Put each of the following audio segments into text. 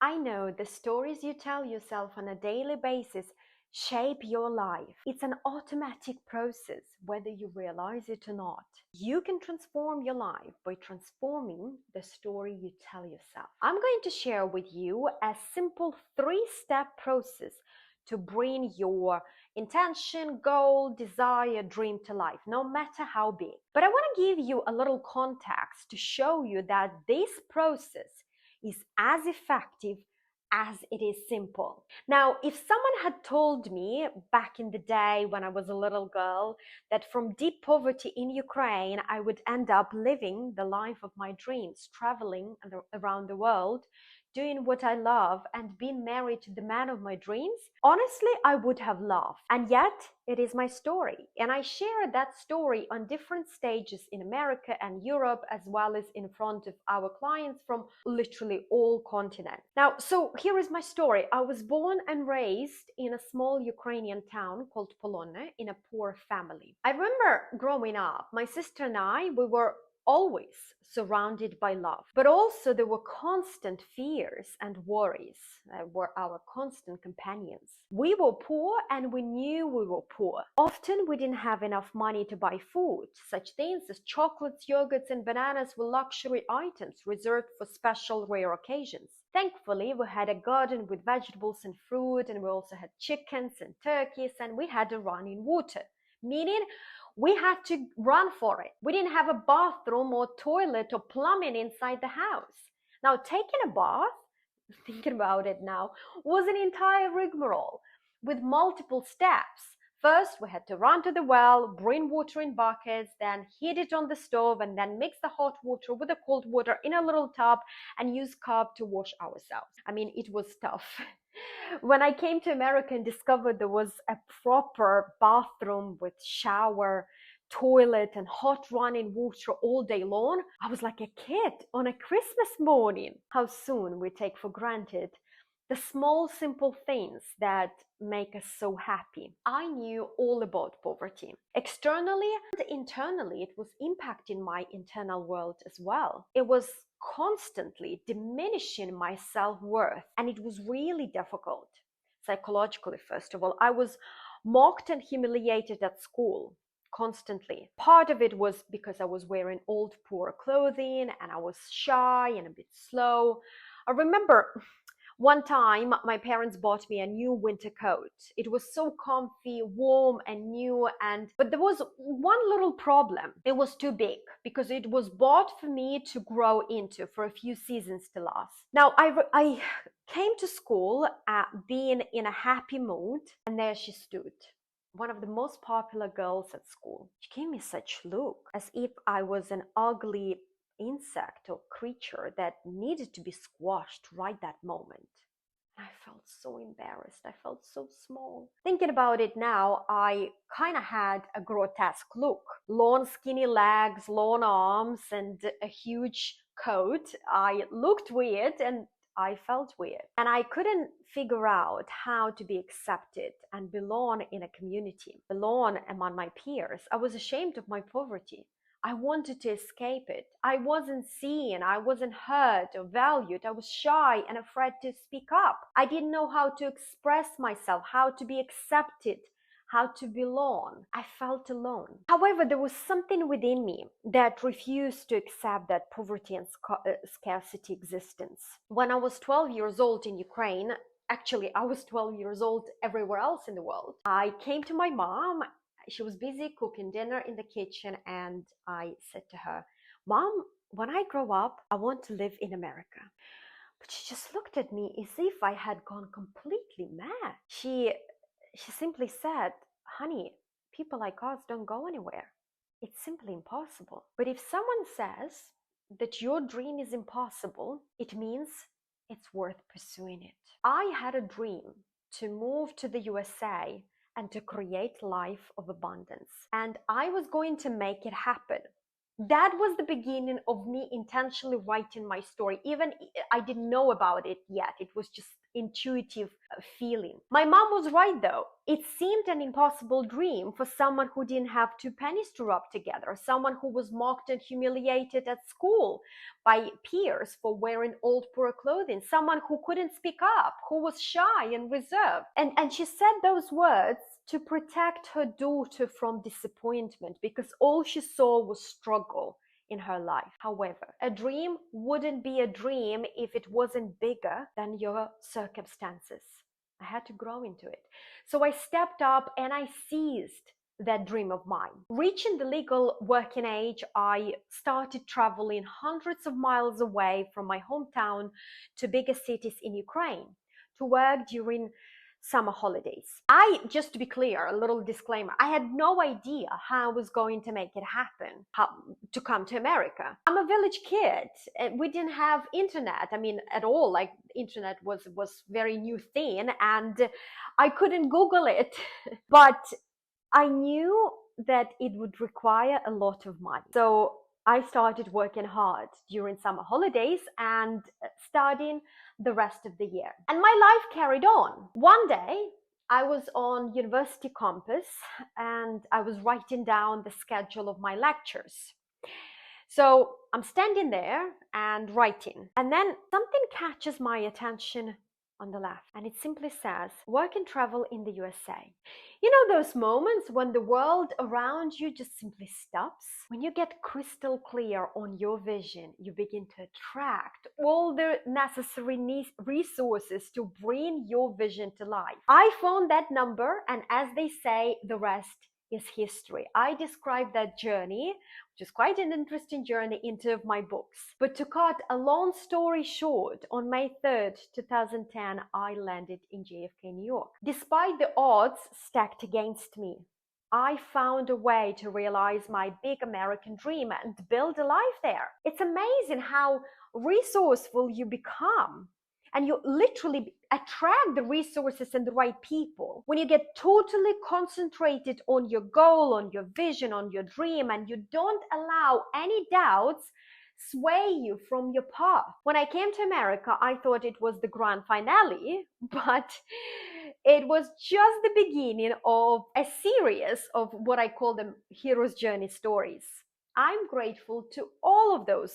I know the stories you tell yourself on a daily basis shape your life. It's an automatic process, whether you realize it or not. You can transform your life by transforming the story you tell yourself. I'm going to share with you a simple 3-step process to bring your intention, goal, desire, dream to life, no matter how big. But I want to give you a little context to show you that this process is as effective as it is simple. Now, if someone had told me back in the day when I was a little girl that from deep poverty in Ukraine, I would end up living the life of my dreams, traveling around the world, doing what I love, and being married to the man of my dreams, honestly, I would have laughed. And yet, it is my story. And I share that story on different stages in America and Europe, as well as in front of our clients from literally all continents. Now, so here is my story. I was born and raised in a small Ukrainian town called Polonne in a poor family. I remember growing up, my sister and I, we were always surrounded by love, but also there were constant fears and worries were our constant companions. We were poor and we knew we were poor. Often we didn't have enough money to buy food. Such things as chocolates, yogurts, and bananas were luxury items reserved for special rare occasions. Thankfully, we had a garden with vegetables and fruit, and we also had chickens and turkeys, and we had a running water, meaning we had to run for it. We didn't have a bathroom or toilet or plumbing inside the house. Now, taking a bath, thinking about it now, was an entire rigmarole with multiple steps. First, we had to run to the well, bring water in buckets, then heat it on the stove, and then mix the hot water with the cold water in a little tub and use carb to wash ourselves. I mean, it was tough. When I came to America and discovered there was a proper bathroom with shower, toilet, and hot running water all day long, I was like a kid on a Christmas morning. How soon we take for granted the small, simple things that make us so happy. I knew all about poverty. Externally and internally, it was impacting my internal world as well. It was constantly diminishing my self-worth, and it was really difficult. Psychologically, first of all, I was mocked and humiliated at school constantly. Part of it was because I was wearing old, poor clothing, and I was shy and a bit slow. I remember one time, my parents bought me a new winter coat. It was so comfy, warm, and new, but there was one little problem. It was too big because it was bought for me to grow into for a few seasons to last. Now, I came to school being in a happy mood, and there she stood. One of the most popular girls at school. She gave me such look as if I was an ugly insect or creature that needed to be squashed right that moment. I felt so embarrassed. I felt so small. Thinking about it now, I kind of had a grotesque look. Long skinny legs, long arms, and a huge coat. I looked weird and I felt weird. And I couldn't figure out how to be accepted and belong in a community, belong among my peers. I was ashamed of my poverty. I wanted to escape it. I wasn't seen, I wasn't heard or valued. I was shy and afraid to speak up. I didn't know how to express myself, how to be accepted, how to belong. I felt alone. However, there was something within me that refused to accept that poverty and scarcity existence. When I was 12 years old in Ukraine, actually, I was 12 years old everywhere else in the world, I came to my mom. She was busy cooking dinner in the kitchen, and I said to her, "Mom, when I grow up, I want to live in America." But she just looked at me as if I had gone completely mad. She simply said, "Honey, people like us don't go anywhere. It's simply impossible." But if someone says that your dream is impossible, it means it's worth pursuing it. I had a dream to move to the USA and to create life of abundance. And I was going to make it happen. That was the beginning of me intentionally writing my story. Even I didn't know about it yet. It was just intuitive feeling. My mom was right though. It seemed an impossible dream for someone who didn't have two pennies to rub together, someone who was mocked and humiliated at school by peers for wearing old poor clothing, someone who couldn't speak up, who was shy and reserved. And she said those words to protect her daughter from disappointment, because all she saw was struggle in her life. However, a dream wouldn't be a dream if it wasn't bigger than your circumstances. I had to grow into it. So I stepped up and I seized that dream of mine. Reaching the legal working age, I started traveling hundreds of miles away from my hometown to bigger cities in Ukraine to work during summer holidays. Just to be clear, a little disclaimer, I had no idea how I was going to make it happen, how to come to America. I'm a village kid. We didn't have internet, at all. Like, internet was very new thing, and I couldn't Google it. But I knew that it would require a lot of money. So I started working hard during summer holidays and studying the rest of the year. And my life carried on. One day, I was on university campus and I was writing down the schedule of my lectures. So I'm standing there and writing, and then something catches my attention on the left, and it simply says, work and travel in the USA. You know those moments when the world around you just simply stops? When you get crystal clear on your vision, you begin to attract all the necessary resources to bring your vision to life. I found that number, and as they say, the rest is history. I describe that journey, which is quite an interesting journey, in two of my books. But to cut a long story short, on May 3rd, 2010, I landed in JFK, New York. Despite the odds stacked against me, I found a way to realize my big American dream and build a life there. It's amazing how resourceful you become, and you literally attract the resources and the right people when you get totally concentrated on your goal, on your vision, on your dream, and you don't allow any doubts sway you from your path. When I came to America, I thought it was the grand finale, but it was just the beginning of a series of what I call them hero's journey stories. I'm grateful to all of those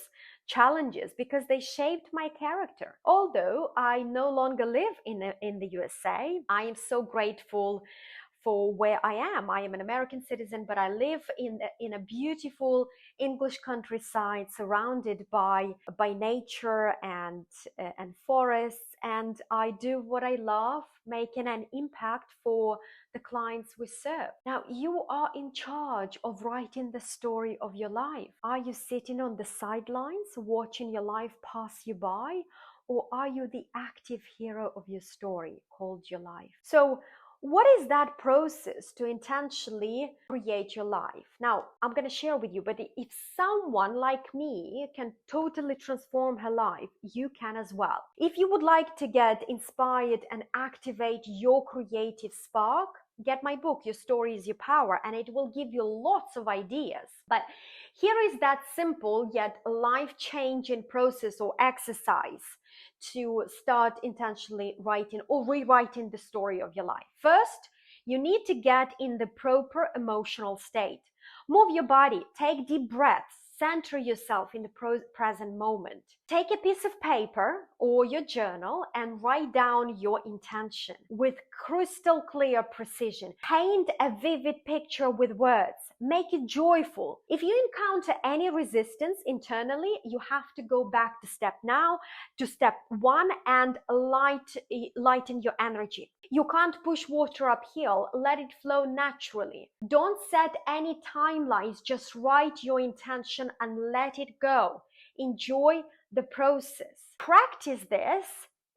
challenges because they shaped my character. Although I no longer live in the USA, I am so grateful for where I am. I am an American citizen, but I live in a beautiful English countryside surrounded by nature and forests, and I do what I love, making an impact for the clients we serve. Now, you are in charge of writing the story of your life. Are you sitting on the sidelines watching your life pass you by, or are you the active hero of your story called your life? So what is that process to intentionally create your life? Now, I'm going to share with you, but if someone like me can totally transform her life, you can as well. If you would like to get inspired and activate your creative spark, get my book, Your Story is Your Power, and it will give you lots of ideas. But here is that simple yet life-changing process or exercise to start intentionally writing or rewriting the story of your life. First, you need to get in the proper emotional state. Move your body, take deep breaths, center yourself in the present moment. Take a piece of paper or your journal and write down your intention with crystal clear precision. Paint a vivid picture with words. Make it joyful. If you encounter any resistance internally, you have to go back to step 1 and lighten your energy. You can't push water uphill. Let it flow naturally. Don't set any timelines. Just write your intention and let it go. Enjoy the process. Practice this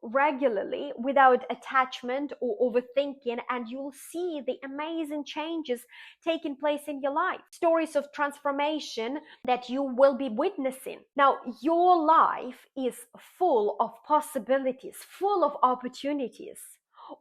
regularly without attachment or overthinking, and you'll see the amazing changes taking place in your life. Stories of transformation that you will be witnessing. Now, your life is full of possibilities, full of opportunities.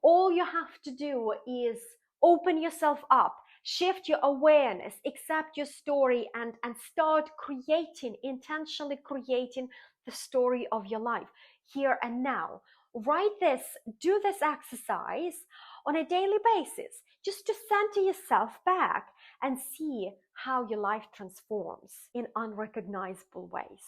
All you have to do is open yourself up, Shift your awareness, accept your story, and start creating, intentionally creating the story of your life here and now. Write this, do this exercise on a daily basis, just to center yourself back and see how your life transforms in unrecognizable ways.